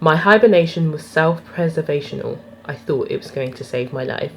My hibernation was self-preservational. I thought it was going to save my life.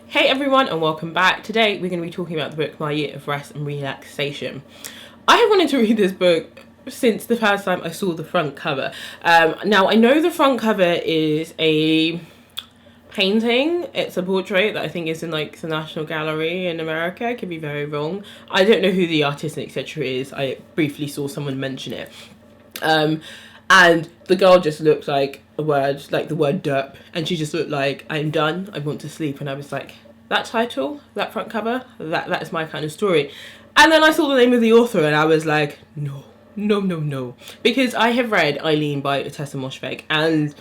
Hey everyone, and welcome back. Today we're going to be talking about the book My Year of Rest and Relaxation. I have wanted to read this book since the first time I saw the front cover. Now I know the front cover is a painting. It's a portrait that I think is in like the National Gallery in America. I could be very wrong. I don't know who the artist and etc. is. I briefly saw someone mention it. And the girl just looked like a word, like the word derp, and she just looked like, I'm done, I want to sleep. And I was like, that title, that front cover, that is my kind of story. And then I saw the name of the author and I was like, no. Because I have read Eileen by Tessa Moshfegh and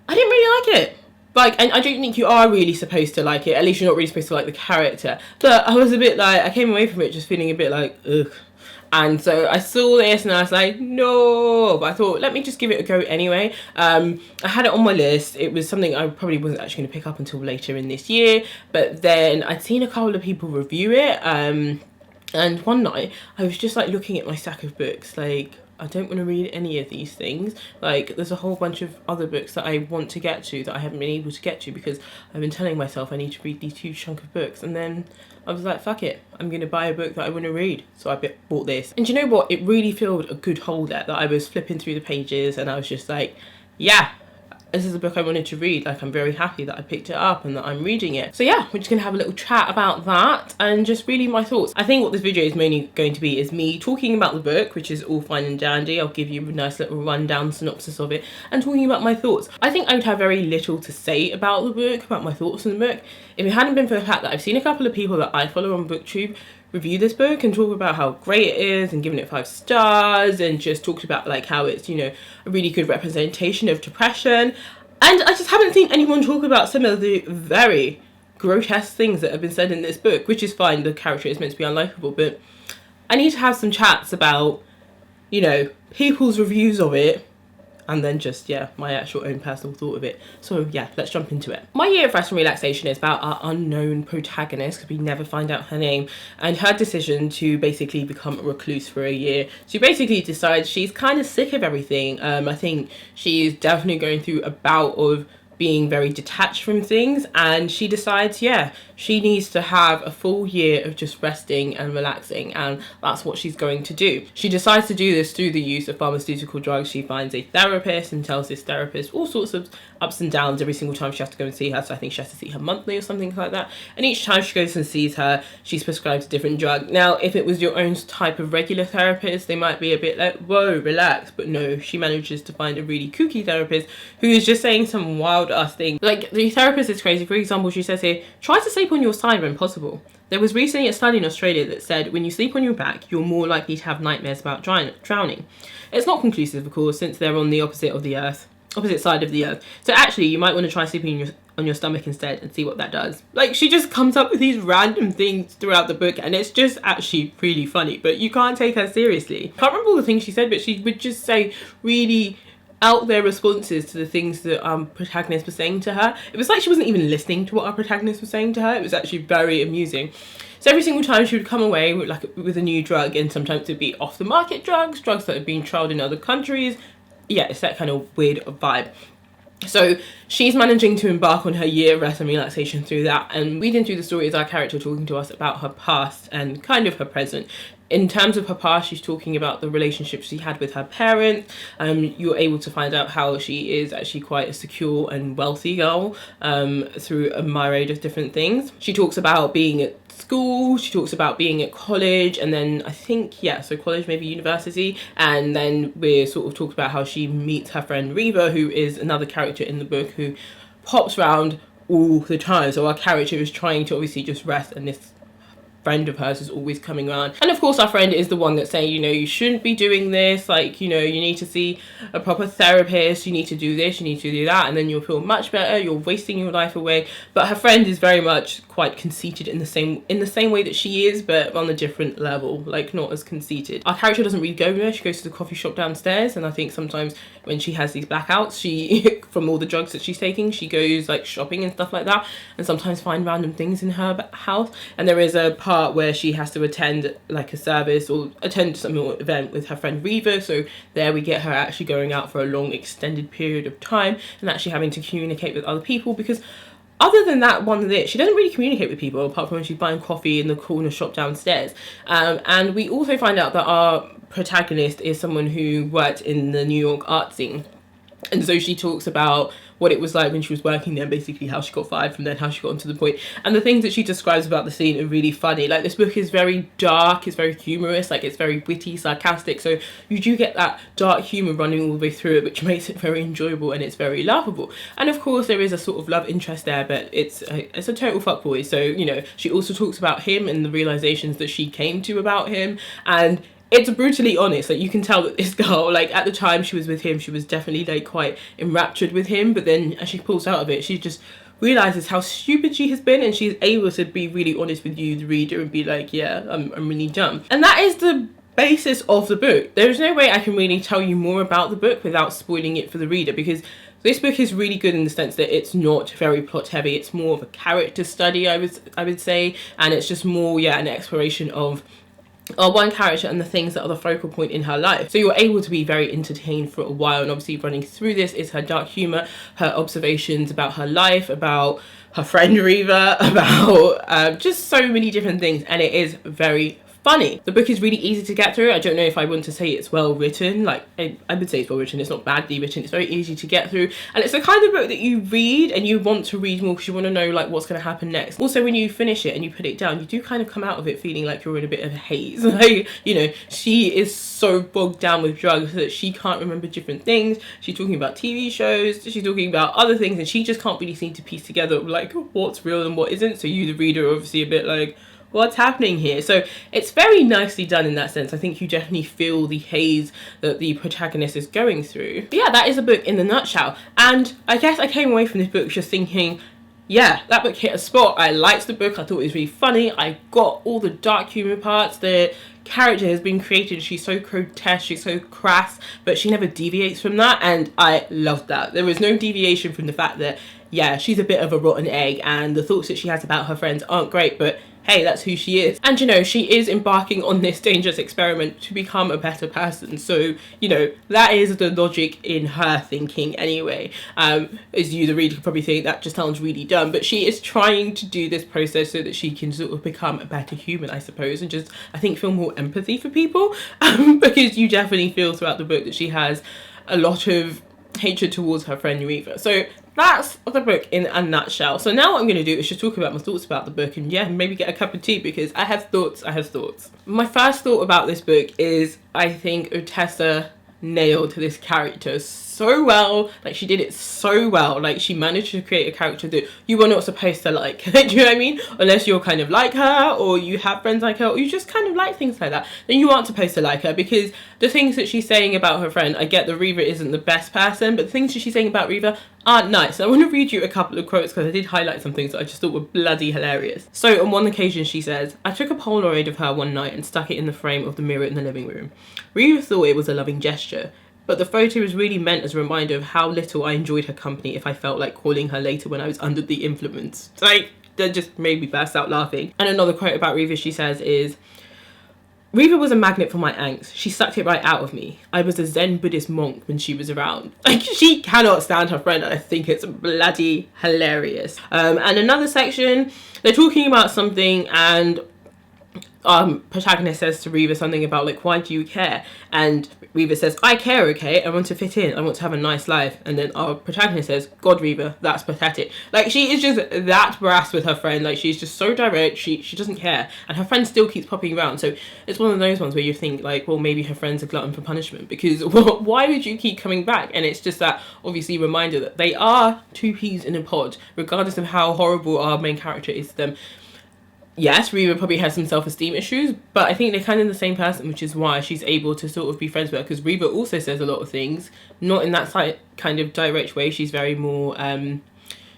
I didn't really like it. And I don't think you are really supposed to like it. At least you're not really supposed to like the character. But I was a bit like, I came away from it just feeling a bit like, ugh. And so I saw this and I was like, no, but I thought, let me just give it a go anyway. I had it on my list. It was something I probably wasn't actually going to pick up until later in this year. But then I'd seen a couple of people review it. And one night I was just like looking at my stack of books, like, I don't want to read any of these things. Like, there's a whole bunch of other books that I want to get to that I haven't been able to get to because I've been telling myself I need to read these huge chunk of books. And then I was like, fuck it, I'm going to buy a book that I want to read. So I bought this. And you know what? It really filled a good hole there, that I was flipping through the pages and I was just like, yeah, this is a book I wanted to read. Like, I'm very happy that I picked it up and that I'm reading it. So yeah, we're just gonna have a little chat about that and just really my thoughts. I think what this video is mainly going to be is me talking about the book, which is all fine and dandy. I'll give you a nice little rundown synopsis of it and talking about my thoughts. I think I would have very little to say about the book, about my thoughts on the book, if it hadn't been for the fact that I've seen a couple of people that I follow on BookTube review this book and talk about how great it is and giving it 5 stars and just talked about like how it's, you know, a really good representation of depression. And I just haven't seen anyone talk about some of the very grotesque things that have been said in this book, which is fine, the character is meant to be unlikable, but I need to have some chats about, you know, people's reviews of it and then just, yeah, my actual own personal thought of it. So yeah, let's jump into it. My Year of Rest and Relaxation is about our unknown protagonist, because we never find out her name, and her decision to basically become a recluse for a year. She basically decides she's kind of sick of everything. I think she's definitely going through a bout of being very detached from things, and she decides, yeah, she needs to have a full year of just resting and relaxing, and that's what she's going to do. She decides to do this through the use of pharmaceutical drugs. She finds a therapist and tells this therapist all sorts of ups and downs every single time she has to go and see her. So I think she has to see her monthly or something like that, and each time she goes and sees her, she's prescribed a different drug. Now, if it was your own type of regular therapist, they might be a bit like, whoa, relax, but no, she manages to find a really kooky therapist who is just saying some wild ass thing. Like, the therapist is crazy. For example, she says here, try to sleep on your side when possible. There was recently a study in Australia that said when you sleep on your back, you're more likely to have nightmares about drowning. It's not conclusive, of course, since they're on the opposite side of the earth. So actually, you might want to try sleeping on your stomach instead and see what that does. Like, she just comes up with these random things throughout the book, and it's just actually really funny, but you can't take her seriously. I can't remember all the things she said, but she would just say really out there responses to the things that protagonist was saying to her. It was like she wasn't even listening to what our protagonist was saying to her. It was actually very amusing. So every single time she would come away with a new drug, and sometimes it'd be off the market drugs that had been trialed in other countries. Yeah, it's that kind of weird vibe. So she's managing to embark on her year of rest and relaxation through that, and reading through the story is our character talking to us about her past and kind of her present. In terms of her past, she's talking about the relationship she had with her parents. You're able to find out how she is actually quite a secure and wealthy girl through a myriad of different things. She talks about being school, she talks about being at college, and then I think, yeah, so college, maybe university, and then we're sort of talking about how she meets her friend Reva, who is another character in the book who pops around all the time. So our character is trying to obviously just rest, and this friend of hers is always coming around. And of course our friend is the one that's saying, you know, you shouldn't be doing this, like, you know, you need to see a proper therapist, you need to do this, you need to do that, and then you'll feel much better, you're wasting your life away. But her friend is very much quite conceited in the same way that she is, but on a different level, like not as conceited. Our character doesn't really go there, she goes to the coffee shop downstairs, and I think sometimes when she has these blackouts, she from all the drugs that she's taking, she goes like shopping and stuff like that, and sometimes find random things in her house. And there is a part where she has to attend like a service or attend some event with her friend Reva, so there we get her actually going out for a long extended period of time and actually having to communicate with other people, because other than that one bit, she doesn't really communicate with people apart from when she's buying coffee in the corner shop downstairs. And we also find out that our protagonist is someone who worked in the New York art scene, and so she talks about what it was like when she was working there, basically how she got fired from there, how she got onto the point. And the things that she describes about the scene are really funny. Like, this book is very dark, it's very humorous, like it's very witty, sarcastic. So you do get that dark humour running all the way through it, which makes it very enjoyable and it's very laughable. And of course there is a sort of love interest there, but it's a total fuckboy. So, you know, she also talks about him and the realizations that she came to about him. And it's brutally honest. Like, you can tell that this girl, like, at the time she was with him, she was definitely like quite enraptured with him, but then as she pulls out of it, she just realizes how stupid she has been, and she's able to be really honest with you, the reader, and be like, yeah, I'm really dumb. And that is the basis of the book. There's no way I can really tell you more about the book without spoiling it for the reader, because this book is really good in the sense that it's not very plot heavy. It's more of a character study, I would say, and it's just more, yeah, an exploration of our one character and the things that are the focal point in her life. So you're able to be very entertained for a while, and obviously running through this is her dark humour, her observations about her life, about her friend Reva, about just so many different things, and it is very funny. The book is really easy to get through. I don't know if I want to say it's well written. Like, I would say it's well written. It's not badly written. It's very easy to get through, and it's the kind of book that you read and you want to read more because you want to know like what's going to happen next. Also, when you finish it and you put it down, you do kind of come out of it feeling like you're in a bit of a haze. Like, you know, she is so bogged down with drugs that she can't remember different things. She's talking about TV shows, she's talking about other things, and she just can't really seem to piece together like what's real and what isn't. So you, the reader, are obviously a bit like, what's happening here? So it's very nicely done in that sense. I think you definitely feel the haze that the protagonist is going through. But yeah, that is a book in a nutshell. And I guess I came away from this book just thinking, yeah, that book hit a spot. I liked the book. I thought it was really funny. I got all the dark humour parts. The character has been created. She's so grotesque, she's so crass, but she never deviates from that, and I loved that. There was no deviation from the fact that, yeah, she's a bit of a rotten egg, and the thoughts that she has about her friends aren't great, but hey, that's who she is. And, you know, she is embarking on this dangerous experiment to become a better person. So, you know, that is the logic in her thinking anyway. As you, the reader, could probably think that just sounds really dumb, but she is trying to do this process so that she can sort of become a better human, I suppose, and just, I think, feel more empathy for people. Because you definitely feel throughout the book that she has a lot of hatred towards her friend Reva. So that's the book in a nutshell. So now what I'm going to do is just talk about my thoughts about the book, and yeah, maybe get a cup of tea, because I have thoughts. My first thought about this book is, I think Otessa nailed this character so well. Like, she did it so well. Like, she managed to create a character that you were not supposed to like. Do you know what I mean? Unless you're kind of like her, or you have friends like her, or you just kind of like things like that, then you aren't supposed to like her, because the things that she's saying about her friend, I get that Reva isn't the best person, but the things that she's saying about Reva aren't nice. I want to read you a couple of quotes because I did highlight some things that I just thought were bloody hilarious. So on one occasion she says, "I took a Polaroid of her one night and stuck it in the frame of the mirror in the living room. Reva thought it was a loving gesture, but the photo was really meant as a reminder of how little I enjoyed her company if I felt like calling her later when I was under the influence." Like, that just made me burst out laughing. And another quote about Reva she says is, "Reva was a magnet for my angst. She sucked it right out of me. I was a Zen Buddhist monk when she was around." Like, she cannot stand her friend, and I think it's bloody hilarious. And another section, they're talking about something, and protagonist says to Reva something about like, why do you care? And Reva says, I care, okay, I want to fit in, I want to have a nice life. And then our protagonist says, God, Reva, that's pathetic. Like, she is just that brass with her friend. Like, she's just so direct, she doesn't care, and her friend still keeps popping around. So it's one of those ones where you think like, well, maybe her friend's a glutton for punishment, because well, why would you keep coming back? And it's just that obviously reminder that they are two peas in a pod, regardless of how horrible our main character is to them. Yes, Reva probably has some self-esteem issues, but I think they're kind of the same person, which is why she's able to sort of be friends with her, because Reva also says a lot of things, not in that kind of direct way. She's very more,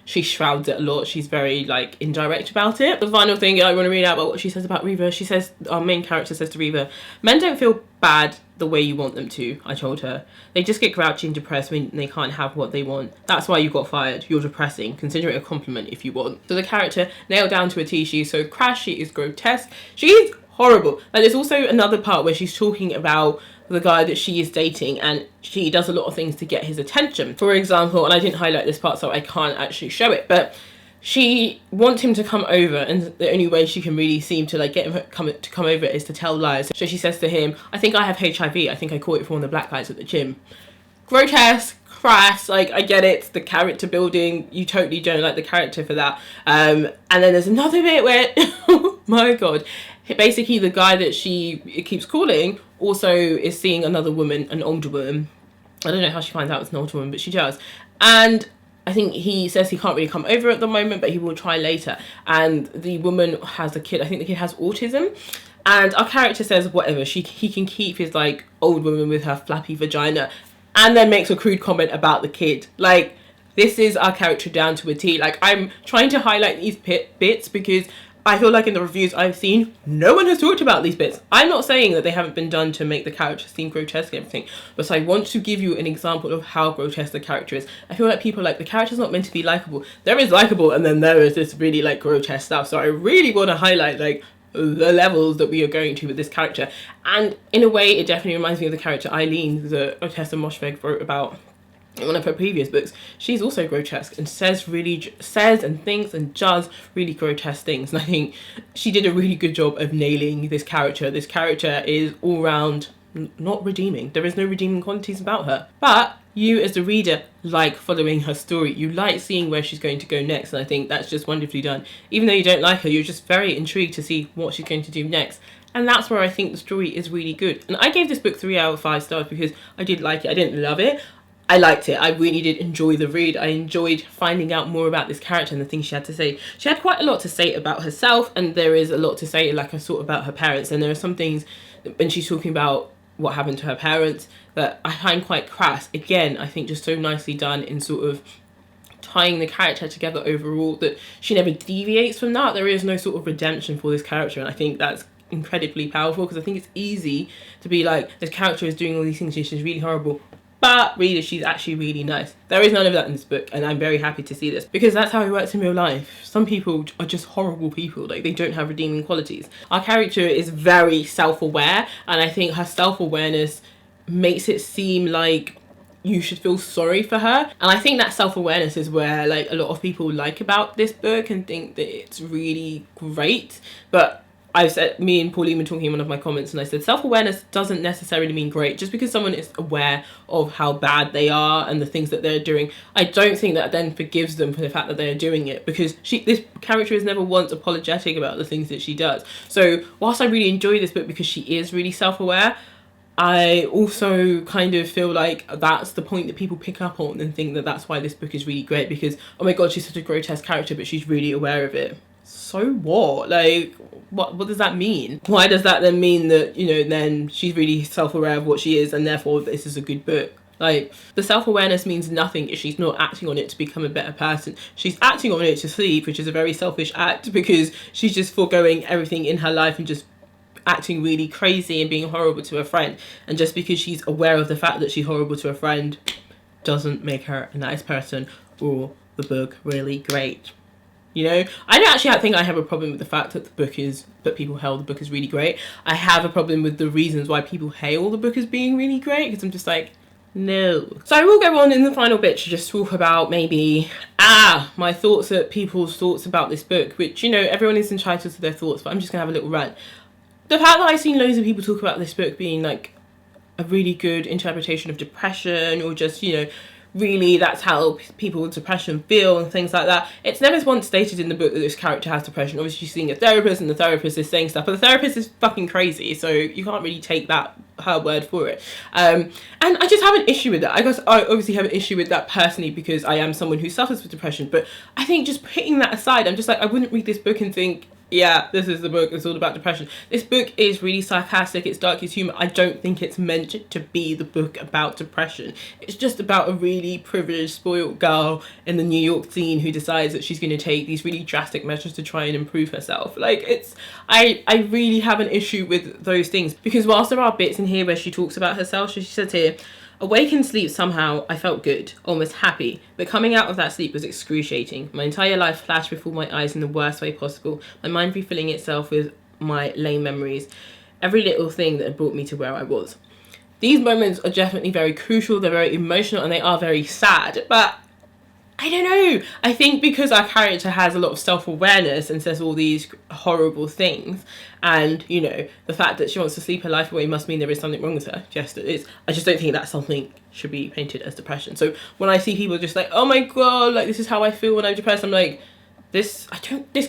she shrouds it a lot. She's very, like, indirect about it. The final thing I want to read out about what she says about Reva, she says, our main character says to Reva, men don't feel bad the way you want them to, I told her. They just get grouchy and depressed when they can't have what they want. That's why you got fired. You're depressing. Consider it a compliment if you want. So the character, nailed down to a T, she's so crass, she is grotesque, she's horrible. And there's also another part where she's talking about the guy that she is dating, and she does a lot of things to get his attention. For example, and I didn't highlight this part so I can't actually show it, but she wants him to come over, and the only way she can really seem to like get him to come over is to tell lies. So she says to him, I think I have HIV, I think I caught it from one of the black guys at the gym. Grotesque, crass, like, I get it, the character building, you totally don't like the character for that. And then there's another bit where, oh my god, basically the guy that she keeps calling also is seeing another woman, an older woman. I don't know how she finds out it's an older woman, but she does. And I think he says he can't really come over at the moment, but he will try later. And the woman has a kid. I think the kid has autism. And our character says whatever, he can keep his like old woman with her flappy vagina, and then makes a crude comment about the kid. Like, this is our character down to a T. Like, I'm trying to highlight these bits because I feel like in the reviews I've seen, no one has talked about these bits. I'm not saying that they haven't been done to make the character seem grotesque and everything, but I want to give you an example of how grotesque the character is. I feel like people are like, the character's not meant to be likable. There is likable, and then there is this really like grotesque stuff. So I really want to highlight like the levels that we are going to with this character. And in a way, it definitely reminds me of the character Eileen that Otessa Moshfegh wrote about in one of her previous books. She's also grotesque and says and thinks and does really grotesque things, and I think she did a really good job of nailing this character. This character is all round not redeeming. There is no redeeming qualities about her, but you as the reader like following her story. You like seeing where she's going to go next, and I think that's just wonderfully done. Even though you don't like her, you're just very intrigued to see what she's going to do next. And that's where I think the story is really good. And I gave this book 3 out of 5 stars because I did like it. I didn't love it. I liked it. I really did enjoy the read. I enjoyed finding out more about this character and the things she had to say. She had quite a lot to say about herself, and there is a lot to say, like I saw, about her parents. And there are some things when she's talking about what happened to her parents that I find quite crass. Again, I think just so nicely done in sort of tying the character together overall, that she never deviates from that. There is no sort of redemption for this character, and I think that's incredibly powerful, because I think it's easy to be like, this character is doing all these things and she's really horrible, but reader, she's actually really nice. There is none of that in this book, and I'm very happy to see this, because that's how it works in real life. Some people are just horrible people, like they don't have redeeming qualities. Our character is very self-aware, and I think her self-awareness makes it seem like you should feel sorry for her. And I think that self-awareness is where like a lot of people like about this book and think that it's really great. But I've said, me and Pauline were talking in one of my comments, and I said self-awareness doesn't necessarily mean great. Just because someone is aware of how bad they are and the things that they're doing, I don't think that then forgives them for the fact that they're doing it, because this character is never once apologetic about the things that she does. So whilst I really enjoy this book because she is really self-aware, I also kind of feel like that's the point that people pick up on and think that that's why this book is really great, because, oh my god, she's such a grotesque character, but she's really aware of it. So what? Like, what does that mean? Why does that then mean that, you know, then she's really self-aware of what she is and therefore this is a good book? Like, the self-awareness means nothing if she's not acting on it to become a better person. She's acting on it to sleep, which is a very selfish act, because she's just foregoing everything in her life and just acting really crazy and being horrible to her friend. And just because she's aware of the fact that she's horrible to her friend doesn't make her a nice person or the book really great. You know, I don't actually think I have a problem with the fact that people hail the book as really great. I have a problem with the reasons why people hail the book as being really great, because I'm just like, no. So I will go on in the final bit to just talk about maybe, my thoughts, people's thoughts about this book, which, you know, everyone is entitled to their thoughts, but I'm just gonna have a little rant. the fact that I've seen loads of people talk about this book being like a really good interpretation of depression, or just, you know, really that's how people with depression feel and things like that. It's never once stated in the book that this character has depression. Obviously she's seeing a therapist and the therapist is saying stuff, but the therapist is fucking crazy, so you can't really take that her word for it. And I just have an issue with that. I guess I obviously have an issue with that personally because I am someone who suffers with depression, but I think just putting that aside, I'm just like, I wouldn't read this book and think, yeah, this is the book, it's all about depression. This book is really sarcastic, it's dark, it's humor. I don't think it's meant to be the book about depression. It's just about a really privileged, spoiled girl in the New York scene who decides that she's going to take these really drastic measures to try and improve herself. Like, it's, I really have an issue with those things, because whilst there are bits in here where she talks about herself, she says here, awake in sleep somehow, I felt good, almost happy, but coming out of that sleep was excruciating. My entire life flashed before my eyes in the worst way possible, my mind refilling itself with my lame memories, every little thing that had brought me to where I was. These moments are definitely very crucial, they're very emotional, and they are very sad, but I don't know. I think because our character has a lot of self-awareness and says all these horrible things, and, you know, the fact that she wants to sleep her life away must mean there is something wrong with her. Yes, it is. I just don't think that something should be painted as depression. So when I see people just like, oh my god, like, this is how I feel when I'm depressed, I'm like, this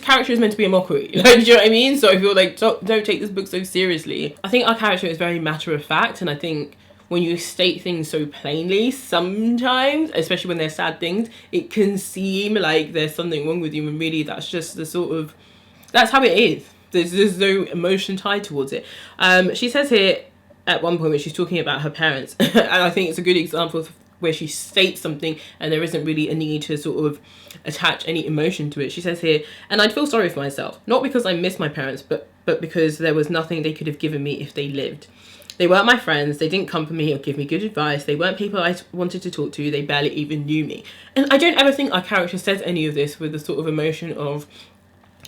character is meant to be a mockery. Like, do you know what I mean? So I feel like, don't take this book so seriously. I think our character is very matter of fact, and I think when you state things so plainly, sometimes, especially when they're sad things, it can seem like there's something wrong with you, and really that's just the sort of, that's how it is. There's no emotion tied towards it. She says here at one point when she's talking about her parents, and I think it's a good example of where she states something and there isn't really a need to sort of attach any emotion to it. She says here, and I'd feel sorry for myself, not because I miss my parents, but because there was nothing they could have given me if they lived. They weren't my friends, they didn't comfort me or give me good advice, they weren't people I wanted to talk to, they barely even knew me. And I don't ever think our character says any of this with the sort of emotion of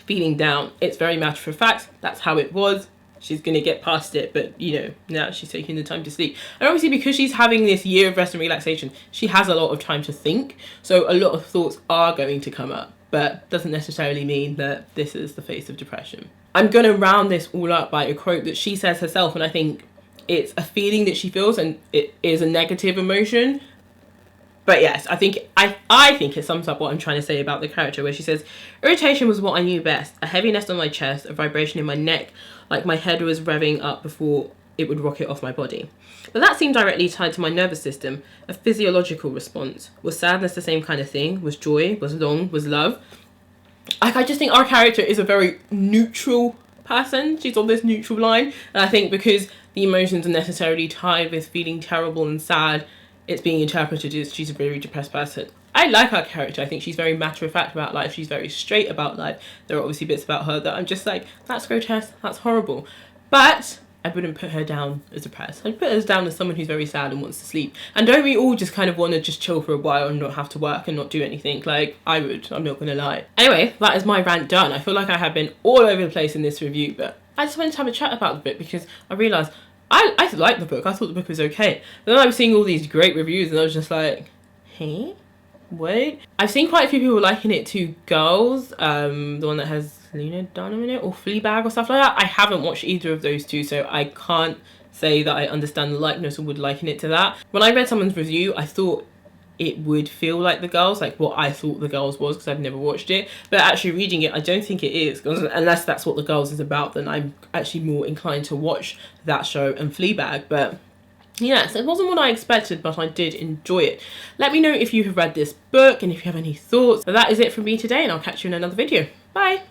feeling down. It's very matter of fact, that's how it was, she's gonna get past it, but, you know, now she's taking the time to sleep. And obviously because she's having this year of rest and relaxation, she has a lot of time to think, so a lot of thoughts are going to come up, but doesn't necessarily mean that this is the face of depression. I'm gonna round this all up by a quote that she says herself, and I think it's a feeling that she feels, and it is a negative emotion. But yes, I think it sums up what I'm trying to say about the character, where she says, irritation was what I knew best, a heaviness on my chest, a vibration in my neck, like my head was revving up before it would rocket off my body. But that seemed directly tied to my nervous system, a physiological response. Was sadness the same kind of thing? Was joy? Was longing? Was love? Like, I just think our character is a very neutral person. She's on this neutral line, and I think because the emotions are necessarily tied with feeling terrible and sad, it's being interpreted as she's a very depressed person. I like our character. I think she's very matter of fact about life. She's very straight about life. There are obviously bits about her that I'm just like, that's grotesque, that's horrible. But I wouldn't put her down as depressed. I'd put her down as someone who's very sad and wants to sleep. And don't we all just kind of want to just chill for a while and not have to work and not do anything? Like, I would, I'm not gonna lie. Anyway, that is my rant done. I feel like I have been all over the place in this review, but I just wanted to have a chat about the book because I realised I liked the book. I thought the book was okay. But then I was seeing all these great reviews and I was just like, hey, what? I've seen quite a few people liking it to Girls, the one that has Lena Dunham in it, or Fleabag or stuff like that. I haven't watched either of those two, so I can't say that I understand the likeness or would liken it to that. When I read someone's review, I thought it would feel like The Girls, like what I thought The Girls was, because I've never watched it. But actually reading it, I don't think it is, because unless that's what The Girls is about, then I'm actually more inclined to watch that show and Fleabag. But yes, it wasn't what I expected, but I did enjoy it. Let me know if you have read this book and if you have any thoughts. But that is it from me today, and I'll catch you in another video. Bye!